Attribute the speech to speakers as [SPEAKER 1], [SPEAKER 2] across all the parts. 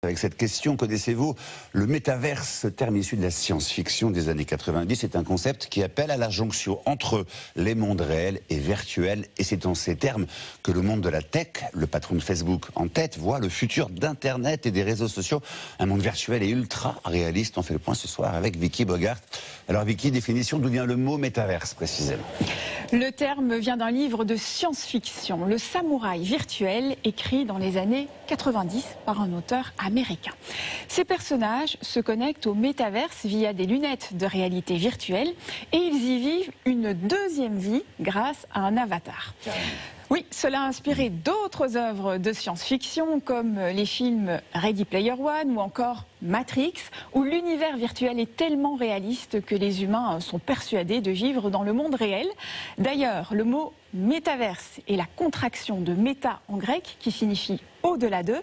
[SPEAKER 1] Avec cette question, connaissez-vous le métaverse, terme issu de la science-fiction des années 90? C'est un concept qui appelle à la jonction entre les mondes réels et virtuels. Et c'est en ces termes que le monde de la tech, le patron de Facebook en tête, voit le futur d'Internet et des réseaux sociaux. Un monde virtuel et ultra réaliste. On fait le point ce soir avec Vicky Bogart. Alors Vicky, définition, d'où vient le mot métaverse précisément?
[SPEAKER 2] Le terme vient d'un livre de science-fiction, Le Samouraï virtuel, écrit dans les années 90 par un auteur américain. Ces personnages se connectent au métaverse via des lunettes de réalité virtuelle et ils y vivent une deuxième vie grâce à un avatar. Oui, cela a inspiré d'autres œuvres de science-fiction comme les films Ready Player One ou encore Matrix, où l'univers virtuel est tellement réaliste que les humains sont persuadés de vivre dans le monde réel. D'ailleurs, le mot métaverse est la contraction de méta en grec qui signifie au-delà de,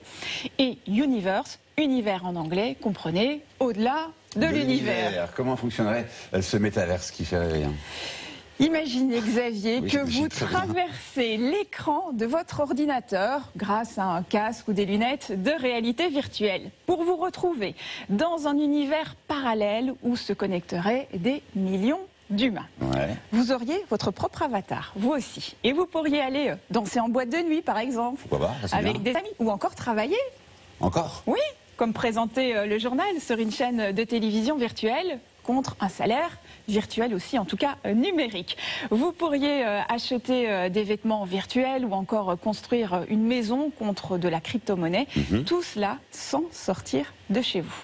[SPEAKER 2] et universe, univers en anglais, comprenez, au-delà de l'univers.
[SPEAKER 1] Comment fonctionnerait ce métaverse qui fait rêver?
[SPEAKER 2] Imaginez, Xavier, que vous traversez l'écran de votre ordinateur grâce à un casque ou des lunettes de réalité virtuelle pour vous retrouver dans un univers parallèle où se connecteraient des millions d'humains. Ouais. Vous auriez votre propre avatar, vous aussi. Et vous pourriez aller danser en boîte de nuit, par exemple, avec des amis, ou encore travailler.
[SPEAKER 1] Encore?
[SPEAKER 2] Oui, comme présenter le journal sur une chaîne de télévision virtuelle, contre un salaire virtuel aussi, en tout cas numérique. Vous pourriez acheter des vêtements virtuels ou encore construire une maison contre de la crypto-monnaie. Tout cela sans sortir de chez vous.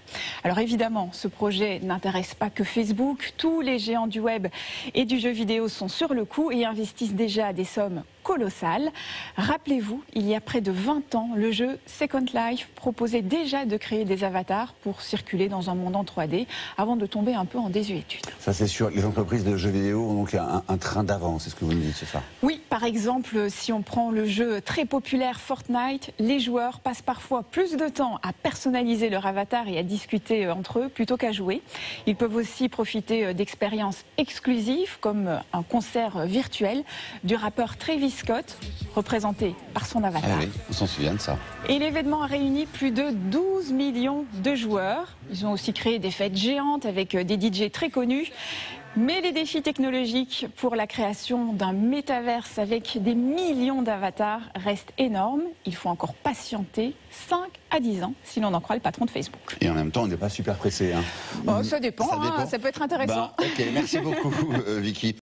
[SPEAKER 2] Alors évidemment, ce projet n'intéresse pas que Facebook. Tous les géants du web et du jeu vidéo sont sur le coup et investissent déjà des sommes colossales. Rappelez-vous, il y a près de 20 ans, le jeu Second Life proposait déjà de créer des avatars pour circuler dans un monde en 3D avant de tomber un peu en désuétude.
[SPEAKER 1] Ça c'est sûr, les entreprises de jeux vidéo ont donc un train d'avance, c'est ce que vous nous dites, c'est ça?
[SPEAKER 2] Oui, par exemple, si on prend le jeu très populaire Fortnite, les joueurs passent parfois plus de temps à personnaliser leur avatar et à discuter entre eux plutôt qu'à jouer. Ils peuvent aussi profiter d'expériences exclusives comme un concert virtuel du rappeur Travis Scott, représenté par son avatar.
[SPEAKER 1] Ah oui, on s'en souvient de ça.
[SPEAKER 2] Et l'événement a réuni plus de 12 millions de joueurs. Ils ont aussi créé des fêtes géantes avec des DJ très connus. Mais les défis technologiques pour la création d'un métaverse avec des millions d'avatars restent énormes. Il faut encore patienter 5 à 10 ans, si l'on en croit le patron de Facebook.
[SPEAKER 1] Et en même temps, on n'est pas super pressé. Hein.
[SPEAKER 2] Oh, ça dépend, ça peut être intéressant.
[SPEAKER 1] Ok, merci beaucoup Vicky.